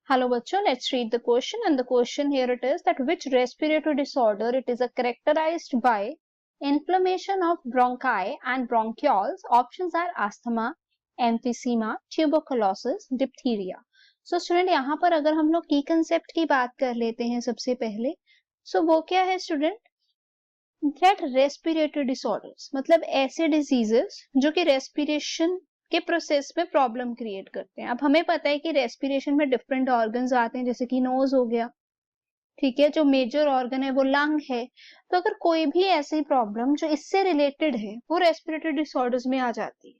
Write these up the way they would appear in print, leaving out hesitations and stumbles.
Hello bachcho, let's read the question, and the question here it is that which respiratory disorder it is characterized by inflammation of bronchi and bronchioles. Options are asthma, emphysema, tuberculosis, diphtheria. So student यहाँ पर अगर हम लोग की concept की बात कर लेते हैं सबसे पहले, so वो क्या है स्टूडेंट, that respiratory disorders मतलब ऐसे डिजीजेस जो कि रेस्पिरेशन के प्रोसेस में प्रॉब्लम क्रिएट करते हैं। अब हमें पता है कि रेस्पिरेशन में डिफरेंट ऑर्गन्स आते हैं, जैसे कि नोज हो गया, ठीक है, जो मेजर ऑर्गन है वो लंग है। तो अगर कोई भी ऐसी प्रॉब्लम जो इससे रिलेटेड है वो रेस्पिरेटरी डिसऑर्डर्स में आ जाती है,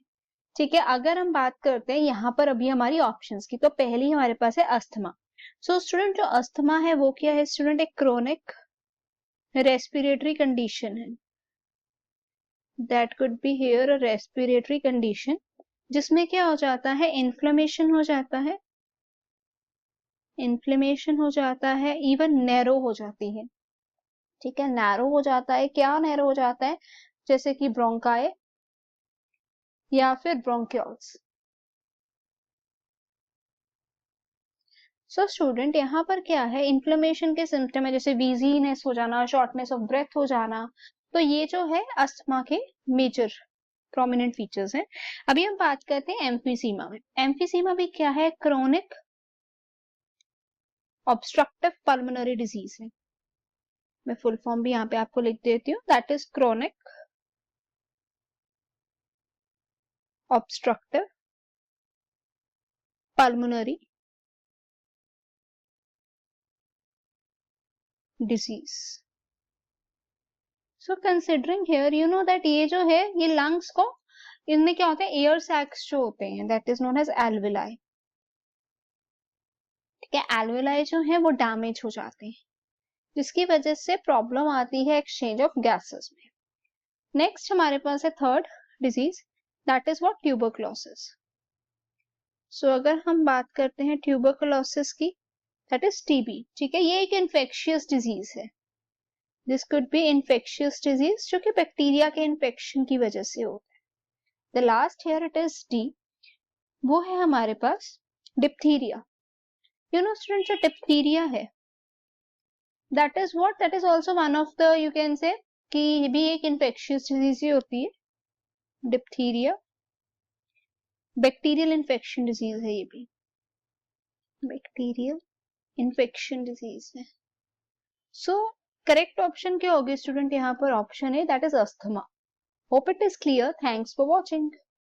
ठीक है। अगर हम बात करते हैं यहाँ पर अभी हमारी ऑप्शंस की, तो पहली हमारे पास है अस्थमा। सो स्टूडेंट जो अस्थमा है वो क्या है स्टूडेंट, एक क्रोनिक रेस्पिरेटरी कंडीशन है। That could be here a respiratory condition जिसमें क्या हो जाता है, इन्फ्लेमेशन हो जाता है, इन्फ्लेमेशन हो जाता है, इवन नैरो हो जाती है, ठीक है। नैरो हो जाता है, क्या नैरो हो जाता है, जैसे कि ब्रोंकाई या फिर ब्रोंक्योल्स। सो स्टूडेंट यहाँ पर क्या है, इन्फ्लेमेशन के सिम्टम है जैसे वीजीनेस हो जाना, शॉर्टनेस ऑफ ब्रेथ हो जाना। तो ये जो है अस्थमा के मेजर प्रोमिनेंट फीचर्स हैं। अभी हम बात करते हैं एम्फीसीमा में। एम्फीसीमा भी क्या है, क्रोनिक ऑब्स्ट्रक्टिव पल्मोनरी डिजीज है। मैं फुल फॉर्म भी यहाँ पे आपको लिख देती हूँ, that is chronic obstructive pulmonary disease. So considering here you know that ये जो है ये लंग्स को, इनमें क्या होता है, एयर सैक्स जो होते हैं that is known as alveoli, ठीक है। एल्वेलाई जो है वो डैमेज हो जाते हैं जिसकी वजह से प्रॉब्लम आती है एक्सचेंज ऑफ गैसेस में। नेक्स्ट हमारे पास है third disease, that is what, tuberculosis. So अगर हम बात करते हैं ट्यूबरकुलोसिस की, दैट इज टीबी, ठीक है। ये एक इन्फेक्शियस डिजीज है, this could be infectious disease जो कि बैक्टीरिया के इन्फेक्शन की वजह से होता है। The last here it is D, वो है हमारे पास डिप्थीरिया। यू नो स्टूडेंट जो डिप्थीरिया है that is what, that is also one of the, you can say कि ये भी एक इन्फेक्शियस डिजीज ही होती है। डिप्थीरिया बैक्टीरियल इन्फेक्शन डिजीज है, ये भी बैक्टीरियल इन्फेक्शन डिजीज है। सो करेक्ट ऑप्शन क्या होगी स्टूडेंट, यहाँ पर ऑप्शन है that is asthma. Hope it is clear, thanks for watching.